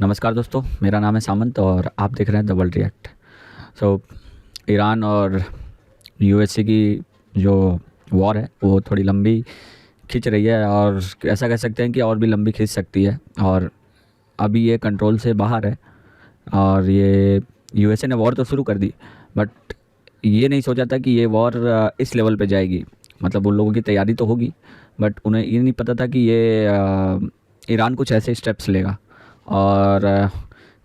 नमस्कार दोस्तों, मेरा नाम है सामंत और आप देख रहे हैं the world react. So Iran और यूएसए की जो वॉर है वो थोड़ी लंबी खिंच रही है और ऐसा कह सकते हैं कि और भी लंबी खिंच सकती है। और अभी ये कंट्रोल से बाहर है और ये यूएसए ने वॉर तो शुरू कर दी, बट ये नहीं सोचा था कि ये वॉर इस लेवल पे जाएगी। मतलब उन लोगों की तैयारी तो होगी, बट उन्हें ये नहीं पता था कि ये ईरान कुछ ऐसे स्टेप्स लेगा। और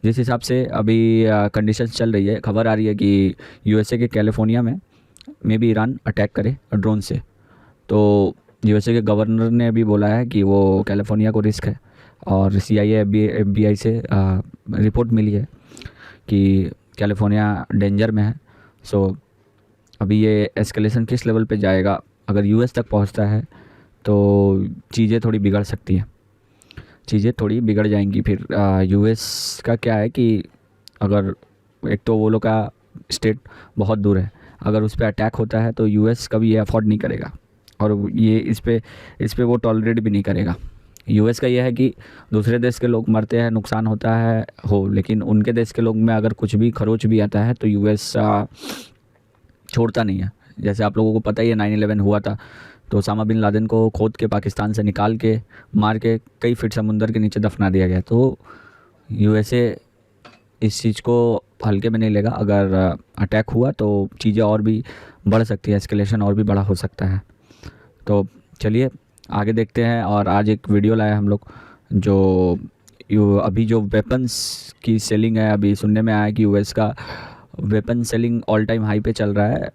जिस हिसाब से अभी कंडीशंस चल रही है, खबर आ रही है कि यूएसए के कैलिफोर्निया में भी ईरान अटैक करे ड्रोन से। तो यूएसए के गवर्नर ने भी बोला है कि वो कैलिफोर्निया को रिस्क है। और सीआईए एफबीआई से रिपोर्ट मिली है कि कैलिफोर्निया डेंजर में है। सो अभी ये एस्केलेशन किस लेवल पे जाएगा, अगर यूएस तक पहुंचता है तो चीज़ें थोड़ी बिगड़ सकती हैं, चीज़ें थोड़ी बिगड़ जाएंगी। फिर यूएस का क्या है कि अगर एक तो वो लोग का स्टेट बहुत दूर है, अगर उस पर अटैक होता है तो यूएस कभी ये अफोर्ड नहीं करेगा और ये इस पे वो टॉलरेट भी नहीं करेगा। यूएस का ये है कि दूसरे देश के लोग मरते हैं, नुकसान होता है हो, लेकिन उनके देश के लोग में अगर कुछ भी खरोच भी आता है तो यूएस छोड़ता नहीं है। जैसे आप लोगों को पता ही है 9/11 हुआ था, तो ओसामा बिन लादेन को खोद के पाकिस्तान से निकाल के मार के कई फीट समुंदर के नीचे दफना दिया गया। तो यूएसए इस चीज़ को हल्के में नहीं लेगा। अगर अटैक हुआ तो चीज़ें और भी बढ़ सकती है, एस्केलेशन और भी बड़ा हो सकता है। तो चलिए आगे देखते हैं। और आज एक वीडियो लाया हम लोग, जो अभी जो वेपन्स की सेलिंग है, अभी सुनने में आया है कि यूएस का weapon selling all time high पे चल रहा है।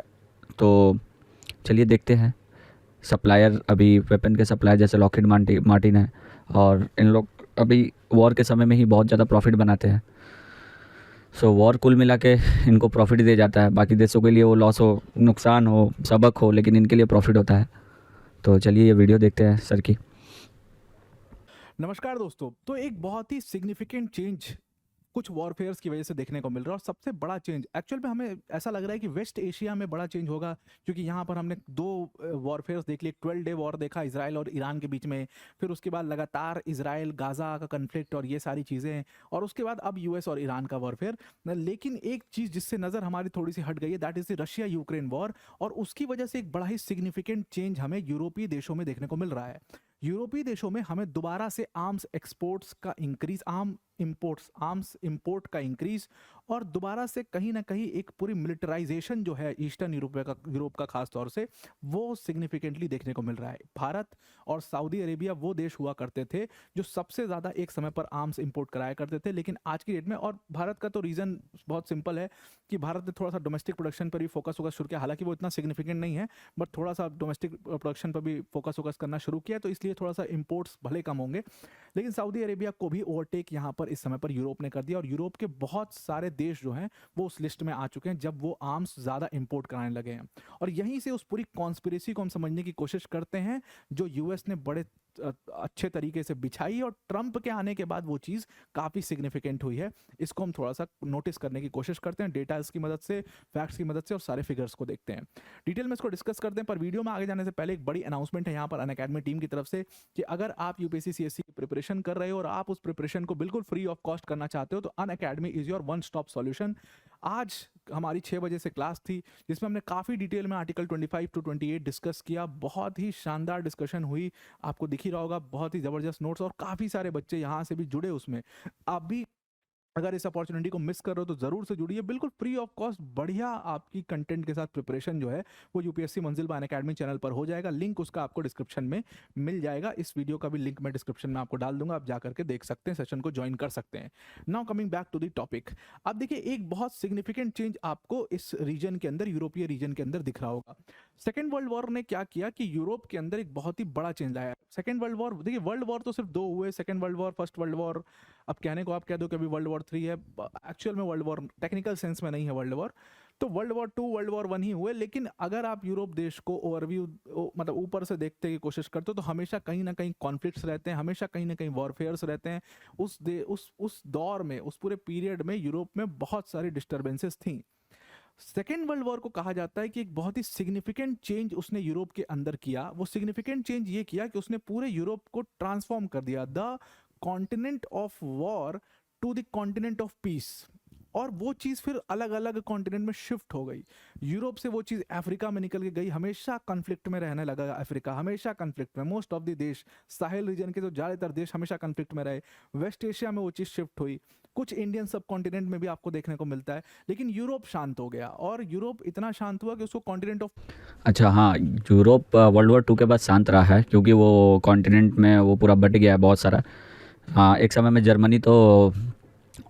तो चलिए देखते हैं। सप्लायर अभी वेपन के सप्लायर जैसे लॉकहीड मार्टिन है, और इन लोग अभी वॉर के समय में ही बहुत ज़्यादा प्रॉफिट बनाते हैं। सो वॉर कुल मिला के इनको प्रॉफिट दे जाता है, बाकी देशों के लिए वो लॉस हो, नुकसान हो, सबक हो, लेकिन इनके लिए प्रॉफिट होता है। तो चलिए ये वीडियो देखते हैं सर की। नमस्कार दोस्तों। तो एक बहुत ही सिग्निफिकेंट चेंज कुछ वॉरफेयर्स की वजह से देखने को मिल रहा है, और सबसे बड़ा चेंज एक्चुअल में हमें ऐसा लग रहा है कि वेस्ट एशिया में बड़ा चेंज होगा, क्योंकि यहाँ पर हमने दो वॉरफेयर्स देख लिए। 12 डे वॉर देखा इसराइल और ईरान के बीच में, फिर उसके बाद लगातार इसराइल गाजा का कन्फ्लिक्ट और ये सारी चीज़ें, और उसके बाद अब यूएस और ईरान का वॉरफेयर। लेकिन एक चीज़ जिससे नज़र हमारी थोड़ी सी हट गई है, that is the Russia Ukraine war, और उसकी वजह से एक बड़ा ही सिग्निफिकेंट चेंज हमें यूरोपीय देशों में देखने को मिल रहा है। यूरोपीय देशों में हमें दोबारा से आर्म्स एक्सपोर्ट्स का इंक्रीज, आर्म्स इंपोर्ट का इंक्रीज, और दोबारा से कहीं ना कहीं एक पूरी मिलिटराइजेशन जो है ईस्टर्न यूरोप का खास तौर से, वो सिग्निफिकेंटली देखने को मिल रहा है। भारत और सऊदी अरेबिया वो देश हुआ करते थे जो सबसे ज़्यादा एक समय पर आर्म्स इंपोर्ट कराया करते थे, लेकिन आज की डेट में, और भारत का तो रीज़न बहुत सिंपल है कि भारत ने थोड़ा सा डोमेस्टिक प्रोडक्शन पर भी फोकस शुरू किया। हालांकि वो इतना सिग्निफिकेंट नहीं है, बट थोड़ा सा डोमेस्टिक प्रोडक्शन पर भी फोकस करना शुरू किया, तो इसलिए थोड़ा सा इंपोर्ट्स भले कम होंगे। लेकिन सऊदी अरेबिया को भी ओवरटेक यहाँ पर इस समय पर यूरोप ने कर दिया, और यूरोप के बहुत सारे देश जो हैं वो उस लिस्ट में आ चुके हैं जब वो आर्म्स ज़्यादा इंपोर्ट कराने लगे हैं। और यहीं से उस पूरी कॉन्स्पिरेसी को हम समझने की कोशिश करते हैं, जो यूएस ने बड़े अच्छे तरीके से बिछाई, और ट्रंप के आने के बाद वो चीज़ काफ़ी सिग्निफिकेंट हुई है। इसको हम थोड़ा सा नोटिस करने की कोशिश करते हैं, डेटा की मदद से, फैक्ट्स की मदद से, और सारे फिगर्स को देखते हैं, डिटेल में इसको डिस्कस करते हैं। पर वीडियो में आगे जाने से पहले एक बड़ी अनाउंसमेंट है यहाँ पर अनअकैडमी टीम की तरफ से, कि अगर आप यूपीएससी सीएससी की प्रिपरेशन कर रहे हो और आप उस प्रिपरेशन को बिल्कुल फ्री ऑफ कॉस्ट करना चाहते हो, तो Unacademy is your one stop solution. आज हमारी 6 बजे से क्लास थी, जिसमें हमने काफ़ी डिटेल में आर्टिकल 25 टू 28 डिस्कस किया। बहुत ही शानदार डिस्कशन हुई, आपको दिख ही रहा होगा, बहुत ही ज़बरदस्त नोट्स, और काफ़ी सारे बच्चे यहाँ से भी जुड़े उसमें। आप भी अगर इस अपॉर्चुनिटी को मिस कर रहे हो तो ज़रूर से जुड़िए, बिल्कुल फ्री ऑफ कॉस्ट, बढ़िया आपकी कंटेंट के साथ प्रिपरेशन जो है वो यूपीएससी मंजिल बाय अनअकैडमी चैनल पर हो जाएगा। लिंक उसका आपको डिस्क्रिप्शन में मिल जाएगा। इस वीडियो का भी लिंक मैं डिस्क्रिप्शन में आपको डाल दूंगा, आप जा करके देख सकते हैं, सेशन को ज्वाइन कर सकते हैं। Now coming back to the topic, अब देखिए एक बहुत सिग्निफिकेंट चेंज आपको इस रीजन के अंदर, यूरोपीय रीजन के अंदर दिख रहा होगा। सेकेंड वर्ल्ड वॉर ने क्या किया कि यूरोप के अंदर एक बहुत ही बड़ा चेंज लाया। सेकेंड वर्ल्ड वॉर, देखिए वर्ल्ड वॉर तो सिर्फ दो हुए, second world war, first world war. अब कहने को आप कह दो कि अभी वर्ल्ड वॉर 3 है, एक्चुअल में वर्ल्ड वॉर टेक्निकल सेंस में नहीं है वर्ल्ड वॉर। तो वर्ल्ड वॉर 2, वर्ल्ड वॉर 1 ही हुए। लेकिन अगर आप यूरोप देश को ओवरव्यू, मतलब ऊपर से देखने की कोशिश करते हो, तो हमेशा कहीं ना कहीं कॉन्फ्लिक्ट्स रहते हैं, हमेशा कहीं ना कहीं वॉरफेयर्स रहते हैं। उस दौर में, उस पूरे पीरियड में यूरोप में बहुत सारी डिस्टर्बेंसेस थी। सेकेंड वर्ल्ड वॉर को कहा जाता है कि एक बहुत ही सिग्निफिकेंट चेंज उसने यूरोप के अंदर किया। वो सिग्निफिकेंट चेंज ये किया कि उसने पूरे यूरोप को ट्रांसफॉर्म कर दिया। The continent of war to the continent of peace, और वो चीज़ फिर अलग अलग कॉन्टिनेंट में शिफ्ट हो गई। यूरोप से वो चीज़ अफ्रीका में निकल के गई, हमेशा कन्फ्लिक्ट में रहने लगा अफ्रीका, हमेशा कन्फ्लिक्ट में, मोस्ट ऑफ द देश साहिल रीजन के जो ज़्यादातर देश हमेशा कन्फ्लिक्ट में रहे। वेस्ट एशिया में वो चीज़ शिफ्ट हुई, कुछ इंडियन सब कॉन्टिनेंट में भी आपको देखने को मिलता है, लेकिन यूरोप शांत हो गया, और यूरोप इतना शांत हुआ कि उसको कॉन्टिनेंट ऑफ अच्छा, हाँ, यूरोप वर्ल्ड वॉर 2 के बाद शांत रहा है, क्योंकि वो कॉन्टिनेंट में वो पूरा बँट गया है बहुत सारा। हाँ, एक समय में जर्मनी तो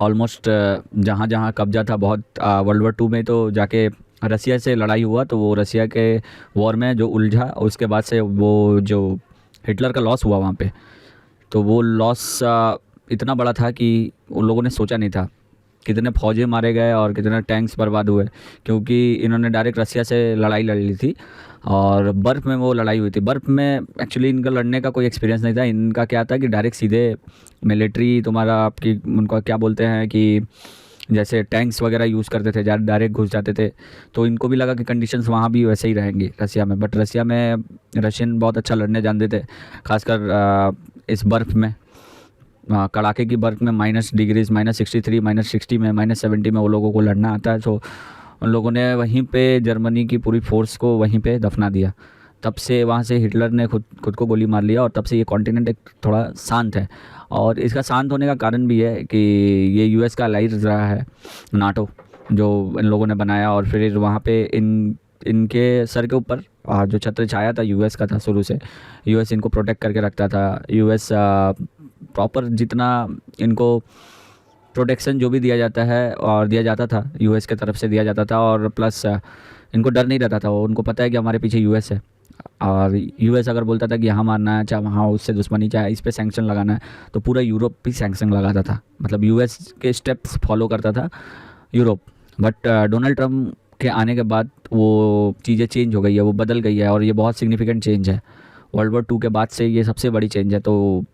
ऑलमोस्ट जहाँ जहाँ कब्जा था बहुत, वर्ल्ड वॉर 2 में तो जाके रसिया से लड़ाई हुआ, तो वो रसिया के वॉर में जो उलझा, उसके बाद से वो जो हिटलर का लॉस हुआ वहाँ पे, तो वो लॉस इतना बड़ा था कि उन लोगों ने सोचा नहीं था कितने फौजी मारे गए और कितने टैंक्स बर्बाद हुए, क्योंकि इन्होंने डायरेक्ट रसिया से लड़ाई लड़ ली थी, और बर्फ़ में वो लड़ाई हुई थी। बर्फ़ में एक्चुअली इनका लड़ने का कोई एक्सपीरियंस नहीं था। इनका क्या था कि डायरेक्ट सीधे मिलिट्री तुम्हारा आपकी उनका क्या बोलते हैं कि जैसे टैंक्स वगैरह यूज़ करते थे, डायरेक्ट घुस जाते थे। तो इनको भी लगा कि कंडीशंस वहाँ भी वैसे ही रहेंगी रसिया में, बट रसिया में रशियन बहुत अच्छा लड़ने जानते थे, खासकर इस बर्फ़ में, कड़ाके की बर्फ़ में -डिग्रीज़, -63, -60 में, -70 में वो लोगों को लड़ना आता है। तो उन लोगों ने वहीं पे जर्मनी की पूरी फोर्स को वहीं पे दफना दिया। तब से वहाँ से हिटलर ने खुद को गोली मार लिया, और तब से ये कॉन्टिनेंट एक थोड़ा शांत है। और इसका शांत होने का कारण भी है कि ये यूएस का अलाइज रहा है, नाटो, जो इन लोगों ने बनाया, और फिर वहाँ पे इनके सर के ऊपर जो छत्र छाया था यूएस का था शुरू से। यूएस इनको प्रोटेक्ट करके रखता था। यूएस प्रॉपर जितना इनको प्रोटेक्शन जो भी दिया जाता है और दिया जाता था यूएस के तरफ से दिया जाता था, और प्लस इनको डर नहीं रहता था, वो उनको पता है कि हमारे पीछे यूएस है, और यूएस अगर बोलता था कि यहाँ मारना है, चाहे वहाँ उससे दुश्मनी, चाहे इस पे सैंक्शन लगाना है, तो पूरा यूरोप भी सैंक्शन लगाता था। मतलब यूएस के स्टेप्स फॉलो करता था यूरोप। बट डोनाल्ड ट्रम्प के आने के बाद वो चीज़ें चेंज हो गई है, वो बदल गई है, और ये बहुत सिग्निफिकेंट चेंज है। वर्ल्ड वॉर 2 के बाद से ये सबसे बड़ी चेंज है। तो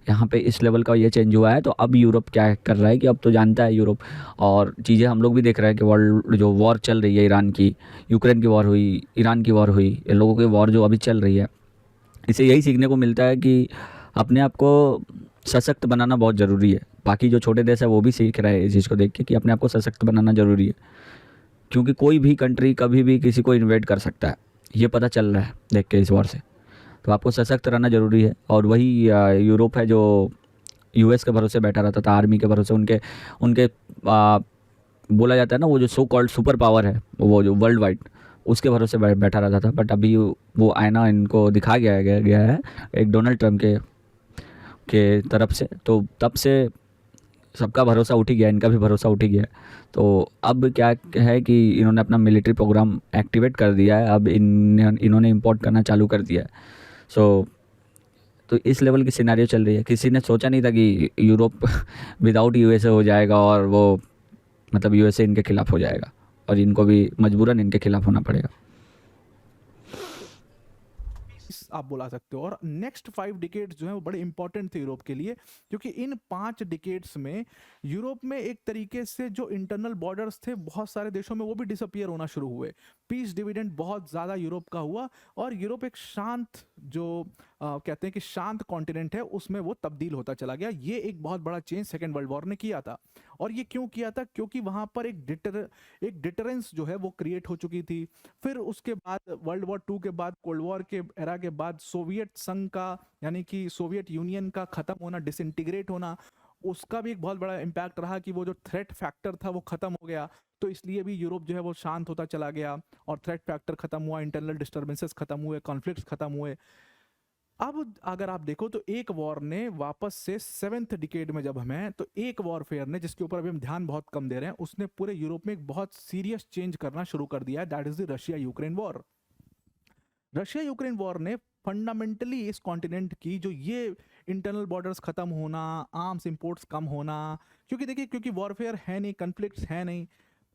यहाँ पे इस लेवल का ये चेंज हुआ है। तो अब यूरोप क्या कर रहा है कि अब तो जानता है यूरोप, और चीज़ें हम लोग भी देख रहे हैं कि वर्ल्ड जो वॉर चल रही है, ईरान की, यूक्रेन की वॉर हुई, ईरान की वॉर हुई, इन लोगों की वॉर जो अभी चल रही है, इससे यही सीखने को मिलता है कि अपने आप को सशक्त बनाना बहुत ज़रूरी है। बाकी जो छोटे देश है वो भी सीख रहे हैं इस चीज़ को देख के कि अपने आप को सशक्त बनाना ज़रूरी है, क्योंकि कोई भी कंट्री कभी भी किसी को इन्वेड कर सकता है, ये पता चल रहा है देख के इस वॉर से। तो आपको सशक्त रहना ज़रूरी है। और वही यूरोप है जो यूएस के भरोसे बैठा रहता था, आर्मी के भरोसे, उनके उनके बोला जाता है ना, वो जो सो कॉल्ड सुपर पावर है, वो जो वर्ल्ड वाइड, उसके भरोसे बैठा रहता था। बट अभी वो आईना इनको दिखा गया है एक डोनाल्ड ट्रम्प के तरफ से, तो तब से सबका भरोसा उठ ही गया, इनका भी भरोसा उठ ही गया। तो अब क्या है कि इन्होंने अपना मिलिट्री प्रोग्राम एक्टिवेट कर दिया है, अब इन्होंने इंपोर्ट करना चालू कर दिया है। तो इस लेवल की सिनेरियो चल रही है। किसी ने सोचा नहीं था कि यूरोप विदाउट यूएसए हो जाएगा, और वो मतलब यूएसए इनके खिलाफ हो जाएगा, और इनको भी मजबूरन इनके खिलाफ होना पड़ेगा। आप बुला सकते हो। और नेक्स्ट 5 डिकेड्स जो है वो बड़े इंपॉर्टेंट थे यूरोप के लिए, क्योंकि इन 5 डिकेड्स में यूरोप में एक तरीके से जो इंटरनल बॉर्डर्स थे बहुत सारे देशों में वो भी डिसअपियर होना शुरू हुए। पीस डिविडेंड बहुत ज़्यादा यूरोप का हुआ, और यूरोप एक शांत जो कहते हैं कि शांत कॉन्टिनेंट है उसमें वो तब्दील होता चला गया। ये एक बहुत बड़ा चेंज सेकेंड वर्ल्ड वॉर ने किया था। और ये क्यों किया था? क्योंकि वहाँ पर एक डिटरेंस जो है वो क्रिएट हो चुकी थी। फिर उसके बाद वर्ल्ड वॉर 2 के बाद, कोल्ड वॉर के एरा के बाद, सोवियत संघ का यानी कि सोवियत यूनियन का खत्म होना, डिसइंटीग्रेट होना, उसका भी एक बहुत बड़ा इम्पैक्ट रहा कि वो जो थ्रेट फैक्टर था वो खत्म हो गया। तो इसलिए भी यूरोप जो है वो शांत होता चला गया, और थ्रेट फैक्टर खत्म हुआ, इंटरनल डिस्टर्बेंसेस खत्म हुए, कॉन्फ्लिक्ट्स खत्म हुए। अब अगर आप देखो तो एक वॉर ने वापस से 7th डिकेड में जब हम हैं, तो एक वॉरफेयर ने, जिसके ऊपर अभी हम ध्यान बहुत कम दे रहे हैं, उसने पूरे यूरोप में एक बहुत सीरियस चेंज करना शुरू कर दिया है। That is the Russia Ukraine war. Russia Ukraine war ने फंडामेंटली इस कॉन्टिनेंट की जो ये इंटरनल बॉर्डर्स खत्म होना, आर्म्स इंपोर्ट्स कम होना, क्योंकि देखिए, क्योंकि वॉरफेयर है नहीं, कन्फ्लिक्ट्स है नहीं,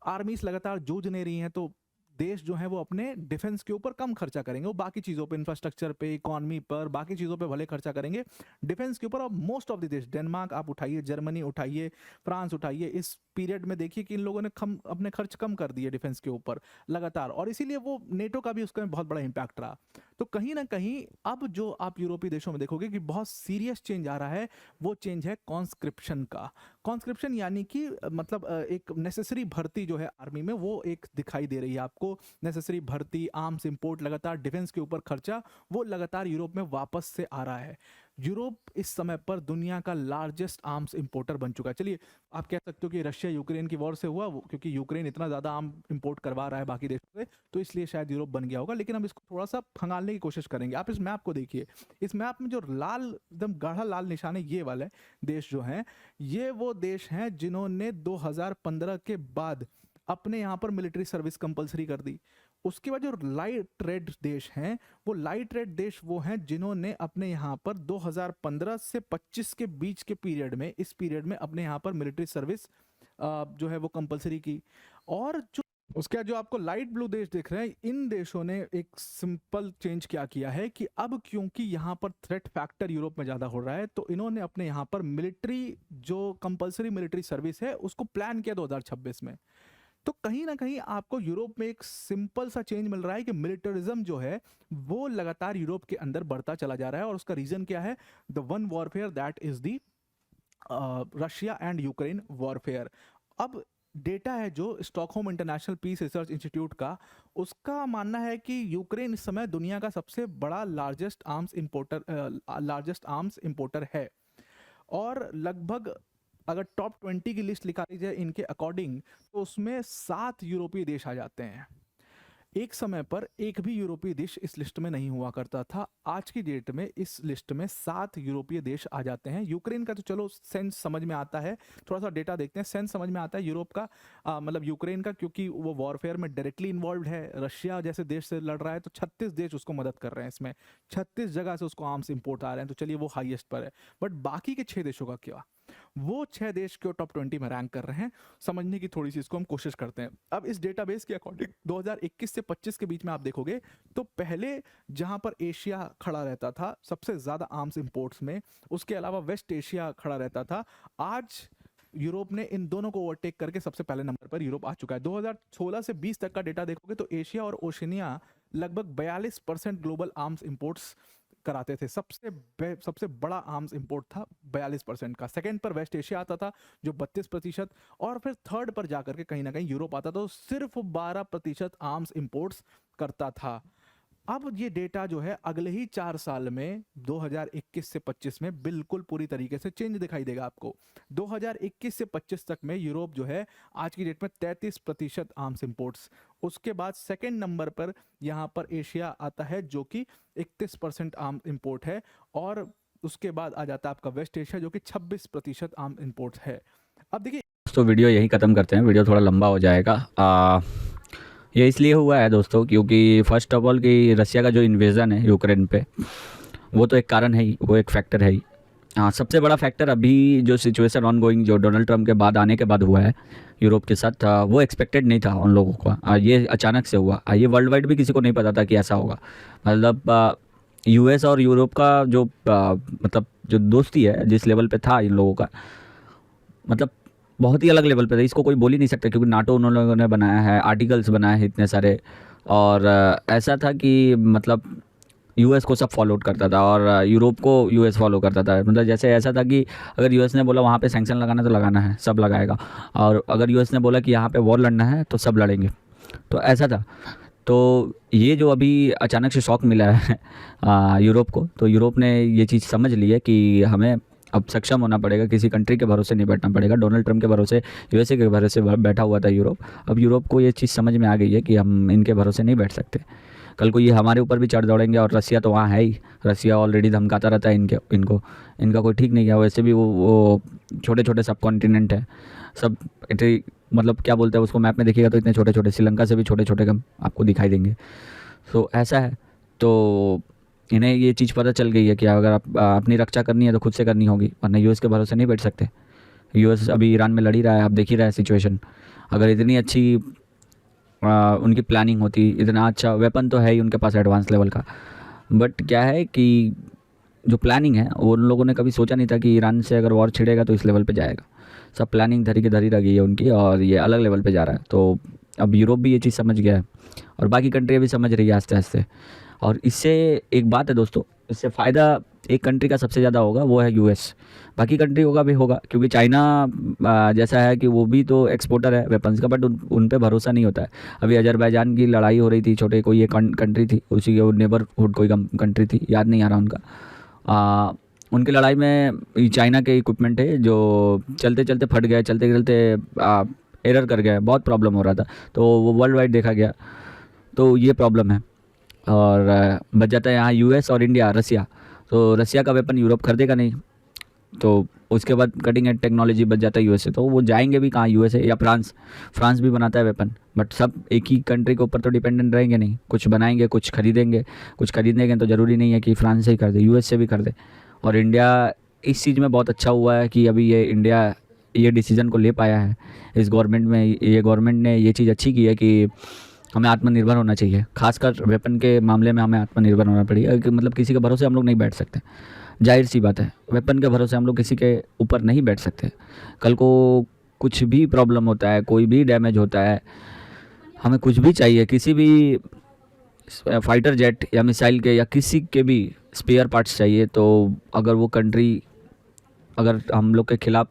आर्मीज लगातार जूझ नहीं रही हैं, तो देश जो है वो अपने डिफेंस के ऊपर कम खर्चा करेंगे, वो बाकी चीज़ों पे, इंफ्रास्ट्रक्चर पे, इकोनॉमी पर, बाकी चीज़ों पे भले खर्चा करेंगे, डिफेंस के ऊपर। अब मोस्ट ऑफ द देश, डेनमार्क आप उठाइए, जर्मनी उठाइए, फ्रांस उठाइए, इस पीरियड में देखिए कि इन लोगों ने अपने खर्च कम कर दिए डिफेंस के ऊपर लगातार, और इसीलिए वो नेटो का भी उसका बहुत बड़ा इंपैक्ट रहा। तो कहीं ना कहीं अब जो आप यूरोपीय देशों में देखोगे कि बहुत सीरियस चेंज आ रहा है, वो चेंज है कॉन्स्क्रिप्शन का। कॉन्स्क्रिप्शन यानी कि मतलब एक नेसेसरी भर्ती जो है आर्मी में, वो एक दिखाई दे रही है आपको। नेसेसरी भर्ती, आर्म्स इंपोर्ट, लगातार डिफेंस के ऊपर खर्चा, वो लगातार यूरोप में वापस से आ रहा है। यूरोप इस समय पर दुनिया का लार्जेस्ट आर्म्स इंपोर्टर बन चुका है। चलिए, आप कह सकते हो कि रशिया यूक्रेन की वॉर से हुआ वो, क्योंकि यूक्रेन इतना ज़्यादा आर्म इंपोर्ट करवा रहा है बाकी देशों से, तो इसलिए शायद यूरोप बन गया होगा। लेकिन हम इसको थोड़ा सा खंगालने की कोशिश करेंगे। आप इस मैप को देखिए, इस मैप में जो लाल, एकदम गाढ़ा लाल निशान है, ये वाले देश जो हैं, ये वो देश हैं जिन्होंने 2015 के बाद अपने यहाँ पर मिलिट्री सर्विस कंपलसरी कर दी। उसके बाद जो लाइट रेड देश हैं, वो लाइट रेड देश वो हैं जिन्होंने अपने यहाँ पर 2015 से 25 के बीच के पीरियड में, इस पीरियड में अपने यहाँ पर मिलिट्री सर्विस जो है वो कंपलसरी की। और जो उसके बाद जो आपको लाइट ब्लू देश दिख रहे हैं, इन देशों ने एक सिंपल चेंज क्या किया है कि अब क्योंकि यहाँ पर थ्रेट फैक्टर यूरोप में ज़्यादा हो रहा है, तो इन्होंने अपने यहाँ पर मिलिट्री, जो कंपलसरी मिलिट्री सर्विस है, उसको प्लान किया 2026 में। तो कहीं ना कहीं आपको यूरोप में एक सिंपल सा चेंज मिल रहा है कि मिलिटरिज्म जो है वो लगातार यूरोप के अंदर बढ़ता चला जा रहा है। और उसका रीजन क्या है? The one warfare that is the Russia and Ukraine warfare. अब डेटा है जो Stockholm International Peace Research Institute का, उसका मानना है कि यूक्रेन इस समय दुनिया का सबसे बड़ा लार्जेस्ट आर्म्स इंपोर्टर है। और लगभग अगर टॉप 20 की लिस्ट निकाली जाए इनके अकॉर्डिंग, तो उसमें 7 यूरोपीय देश आ जाते हैं। एक समय पर एक भी यूरोपीय देश इस लिस्ट में नहीं हुआ करता था। आज की डेट में इस लिस्ट में 7 यूरोपीय देश आ जाते हैं। यूक्रेन का तो चलो सेंस समझ में आता है, थोड़ा सा डेटा देखते हैं, सेंस समझ में आता है यूरोप का, मतलब यूक्रेन का, क्योंकि वो वॉरफेयर में डायरेक्टली इन्वॉल्व है, रशिया जैसे देश से लड़ रहा है, तो 36 देश उसको मदद कर रहे हैं इसमें, 36 जगह से उसको आर्म्स इंपोर्ट आ रहे हैं, तो चलिए वो हाईएस्ट पर है। बट बाकी के 6 देशों का क्या? वो 6 देश क्यों टॉप 20 में रैंक कर रहे हैं, समझने की थोड़ी सी इसको हम कोशिश करते हैं। अब इस डेटाबेस के अकॉर्डिंग 2021 से 25 के बीच में आप देखोगे तो पहले जहां पर एशिया खड़ा रहता था सबसे ज्यादा आर्म्स इंपोर्ट्स में, उसके अलावा वेस्ट एशिया खड़ा रहता था। आज यूरोप ने इन दोनों को ओवरटेक करके सबसे पहले नंबर पर यूरोप आ चुका है। 2016 से 20 तक का डेटा देखोगे तो एशिया और ओशिनिया लगभग 42% ग्लोबल आर्म्स इंपोर्ट्स कराते थे। सबसे बड़ा आर्म्स इंपोर्ट था 42% का। सेकंड पर वेस्ट एशिया आता था जो 32%, और फिर थर्ड पर जाकर के कहीं ना कहीं यूरोप आता था, तो सिर्फ 12% आर्म्स इंपोर्ट्स करता था। अब ये डेटा जो है अगले ही 4 साल में 2021 से 25 में बिल्कुल पूरी तरीके से चेंज दिखाई देगा आपको। 2021 से 25 तक में यूरोप जो है आज की डेट में 33% आर्म्स इंपोर्ट्स, उसके बाद सेकंड नंबर पर यहाँ पर एशिया आता है जो कि 31% आर्म्स इंपोर्ट है, और उसके बाद आ जाता है आपका वेस्ट एशिया जो कि 26% आर्म्स इंपोर्ट है। अब देखिए, तो वीडियो यही ख़त्म करते हैं, वीडियो थोड़ा लंबा हो जाएगा। ये इसलिए हुआ है दोस्तों क्योंकि फर्स्ट ऑफ ऑल कि रशिया का जो इन्वेजन है यूक्रेन पे, वो तो एक कारण है ही, वो एक फैक्टर है ही। सबसे बड़ा फैक्टर अभी जो सिचुएशन ऑन गोइंग जो डोनाल्ड ट्रंप के बाद आने के बाद हुआ है यूरोप के साथ, वो एक्सपेक्टेड नहीं था उन लोगों को। ये अचानक से हुआ। ये वर्ल्ड वाइड भी किसी को नहीं पता था कि ऐसा होगा। मतलब यूएस और यूरोप का जो मतलब जो दोस्ती है जिस लेवल पे था इन लोगों का, मतलब बहुत ही अलग लेवल पे था। इसको कोई बोल ही नहीं सकता क्योंकि नाटो उन लोगों ने बनाया है, आर्टिकल्स बनाए हैं इतने सारे, और ऐसा था कि मतलब यूएस को सब फॉलो करता था और यूरोप को यूएस फॉलो करता था। मतलब जैसे ऐसा था कि अगर यूएस ने बोला वहाँ पे सैंक्शन लगाना तो लगाना है, सब लगाएगा, और अगर यूएस ने बोला कि यहाँ पे वॉर लड़ना है तो सब लड़ेंगे, तो ऐसा था। तो ये जो अभी अचानक से शॉक मिला है यूरोप को, तो यूरोप ने ये चीज़ समझ ली है कि हमें अब सक्षम होना पड़ेगा, किसी कंट्री के भरोसे नहीं बैठना पड़ेगा। डोनाल्ड ट्रंप के भरोसे, यूएसए के भरोसे बैठा हुआ था यूरोप। अब यूरोप को ये चीज़ समझ में आ गई है कि हम इनके भरोसे नहीं बैठ सकते। कल को ये हमारे ऊपर भी चढ़ दौड़ेंगे, और रसिया तो वहाँ है ही, रसिया ऑलरेडी धमकाता रहता है इनका कोई ठीक नहीं है। वैसे भी वो छोटे छोटे सब कॉन्टिनेंट है, सब मतलब क्या बोलते हैं उसको, मैप में देखिएगा तो इतने छोटे छोटे, श्रीलंका से भी छोटे छोटे कम आपको दिखाई देंगे। तो ऐसा है, तो इन्हें ये चीज़ पता चल गई है कि अगर आप अपनी रक्षा करनी है तो खुद से करनी होगी, वरना यूएस के भरोसे नहीं बैठ सकते। यूएस अभी ईरान में लड़ ही रहा है, आप देख ही रहे हैं सिचुएशन। अगर इतनी अच्छी उनकी प्लानिंग होती, इतना अच्छा वेपन तो है ही उनके पास एडवांस लेवल का, बट क्या है कि जो प्लानिंग है वो उन लोगों ने कभी सोचा नहीं था कि ईरान से अगर वॉर छिड़ेगा तो इस लेवल पे जाएगा। सब प्लानिंग धरी की धरी रह गई है उनकी, और ये अलग लेवल पे जा रहा है। तो अब यूरोप भी ये चीज़ समझ गया है, और बाकी कंट्रियाँ भी समझ रही है आस्ते आस्ते। और इससे एक बात है दोस्तों, इससे फ़ायदा एक कंट्री का सबसे ज़्यादा होगा, वो है यूएस। बाकी कंट्रियों का भी होगा, क्योंकि चाइना जैसा है कि वो भी तो एक्सपोर्टर है वेपन्स का, बट उन पे भरोसा नहीं होता है। अभी अजरबैजान की लड़ाई हो रही थी, छोटे कोई एक कंट्री थी, उसी के नेबरहुड कोई कंट्री थी, याद नहीं आ रहा उनका। उनकी लड़ाई में ये चाइना के इक्विपमेंट है जो चलते चलते फट गए, चलते चलते एरर कर गए, बहुत प्रॉब्लम हो रहा था, तो वो वर्ल्ड वाइड देखा गया। तो ये प्रॉब्लम है। और बच जाता है यहाँ यूएस और इंडिया, रसिया। तो रसिया का वेपन यूरोप खरीदेगा नहीं, तो उसके बाद कटिंग एज टेक्नोलॉजी बच जाता है यूएस से, तो वो जाएंगे भी कहाँ, यूएसए या फ्रांस भी बनाता है वेपन, बट सब एक ही कंट्री के ऊपर तो डिपेंडेंट रहेंगे नहीं, कुछ बनाएंगे, कुछ खरीदेंगे। कुछ खरीदेंगे तो ज़रूरी नहीं है कि फ्रांस से ही कर दे, यूएस से भी कर दे। और इंडिया इस चीज़ में बहुत अच्छा हुआ है कि अभी ये इंडिया ये डिसीज़न को ले पाया है। इस गवर्नमेंट में, ये गवर्नमेंट ने ये चीज़ अच्छी की है कि हमें आत्मनिर्भर होना चाहिए, खासकर वेपन के मामले में हमें आत्मनिर्भर होना पड़ेगा, कि मतलब किसी के भरोसे हम लोग नहीं बैठ सकते। जाहिर सी बात है, वेपन के भरोसे हम लोग किसी के ऊपर नहीं बैठ सकते। कल को कुछ भी प्रॉब्लम होता है, कोई भी डैमेज होता है, हमें कुछ भी चाहिए, किसी भी फाइटर जेट या मिसाइल के या किसी के भी स्पेयर पार्ट्स चाहिए, तो अगर वो कंट्री अगर हम लोग के खिलाफ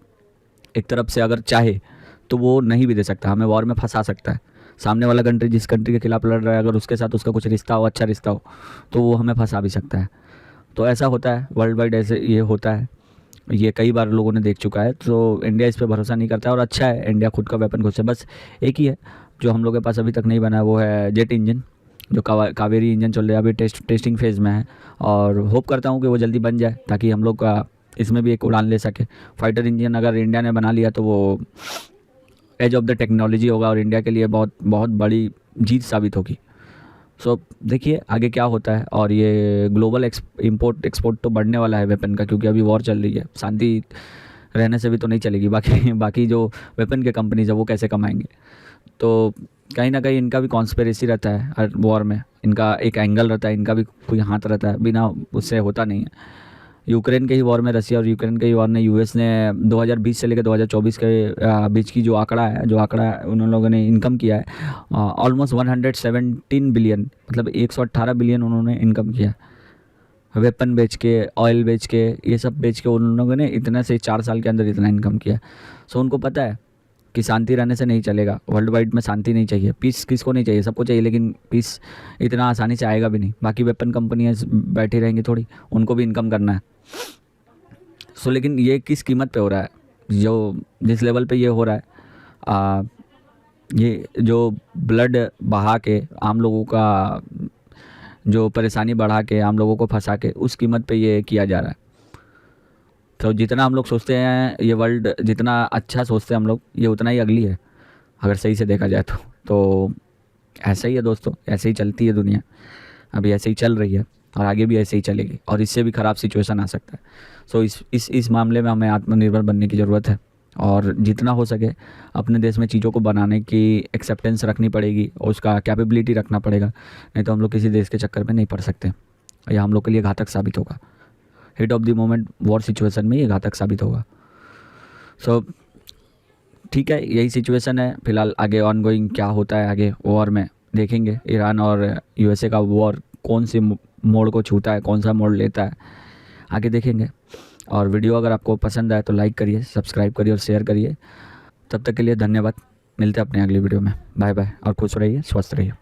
एक तरफ से अगर चाहे तो वो नहीं भी दे सकता, हमें वॉर में फंसा सकता है। सामने वाला कंट्री जिस कंट्री के खिलाफ लड़ रहा है, अगर उसके साथ उसका कुछ रिश्ता हो, अच्छा रिश्ता हो, तो वो हमें फंसा भी सकता है। तो ऐसा होता है वर्ल्ड वाइड, ऐसे ये होता है, ये कई बार लोगों ने देख चुका है। तो इंडिया इस पे भरोसा नहीं करता है, और अच्छा है, इंडिया खुद का वेपन खुद से, बस एक ही है जो हम लोग के पास अभी तक नहीं बना है, वो है जेट इंजन, जो कावेरी इंजन चल रहा है, अभी टेस्टिंग फेज़ में है। और होप करता हूँ कि वो जल्दी बन जाए, ताकि हम लोग का इसमें भी एक उड़ान ले सके। फाइटर इंजन अगर इंडिया ने बना लिया तो वो एज ऑफ द टेक्नोलॉजी होगा, और इंडिया के लिए बहुत बहुत बड़ी जीत साबित होगी। सो देखिए आगे क्या होता है। और ये ग्लोबल इंपोर्ट एक्सपोर्ट तो बढ़ने वाला है वेपन का, क्योंकि अभी वॉर चल रही है, शांति रहने से भी तो नहीं चलेगी। बाकी जो वेपन के कंपनीज है वो कैसे कमाएंगे। तो कहीं ना कहीं इनका भी कॉन्स्पिरेसी रहता है हर वॉर में, इनका एक एंगल रहता है, इनका भी कोई हाथ रहता है, बिना उससे होता नहीं है। यूक्रेन के ही वॉर में, रसिया और यूक्रेन के ही वॉर ने यूएस ने 2020 से लेकर 2024 के बीच की जो आंकड़ा उन लोगों ने इनकम किया है, ऑलमोस्ट 117 बिलियन, मतलब 118 बिलियन उन्होंने इनकम किया वेपन बेच के, ऑयल बेच के, ये सब बेच के उन लोगों ने इतना से 4 साल के अंदर इतना इनकम किया। सो उनको पता है कि शांति रहने से नहीं चलेगा, वर्ल्ड वाइड में शांति नहीं चाहिए, पीस किसको नहीं चाहिए, सबको चाहिए, लेकिन पीस इतना आसानी से आएगा भी नहीं। बाकी वेपन कंपनियाँ बैठी रहेंगी थोड़ी, उनको भी इनकम करना है। सो लेकिन ये किस कीमत पे हो रहा है, जो जिस लेवल पे ये हो रहा है, ये जो ब्लड बहा के आम लोगों का जो परेशानी बढ़ा के आम लोगों को फंसा के, उस कीमत पे ये किया जा रहा है। तो जितना हम लोग सोचते हैं ये वर्ल्ड, जितना अच्छा सोचते हैं हम लोग, ये उतना ही अगली है अगर सही से देखा जाए तो ऐसा ही है दोस्तों, ऐसे ही चलती है दुनिया, अभी ऐसे ही चल रही है और आगे भी ऐसे ही चलेगी, और इससे भी ख़राब सिचुएशन आ सकता है। सो इस मामले में हमें आत्मनिर्भर बनने की ज़रूरत है, और जितना हो सके अपने देश में चीज़ों को बनाने की एक्सेप्टेंस रखनी पड़ेगी, और उसका कैपेबिलिटी रखना पड़ेगा, नहीं तो हम लोग किसी देश के चक्कर में नहीं पड़ सकते, यह हम लोग के लिए घातक साबित होगा। Hit of the moment war situation में ये घातक साबित होगा। सो ठीक है, यही सिचुएशन है फिलहाल। आगे ऑनगोइंग क्या होता है आगे वॉर में देखेंगे। ईरान और यूएसए का वॉर कौन से मोड़ को छूता है, कौन सा मोड़ लेता है, आगे देखेंगे। और वीडियो अगर आपको पसंद आए तो लाइक करिए, सब्सक्राइब करिए और शेयर करिए। तब तक के लिए धन्यवाद, मिलते हैं अपने अगली वीडियो में। बाय बाय, और खुश रहिए, स्वस्थ रहिए।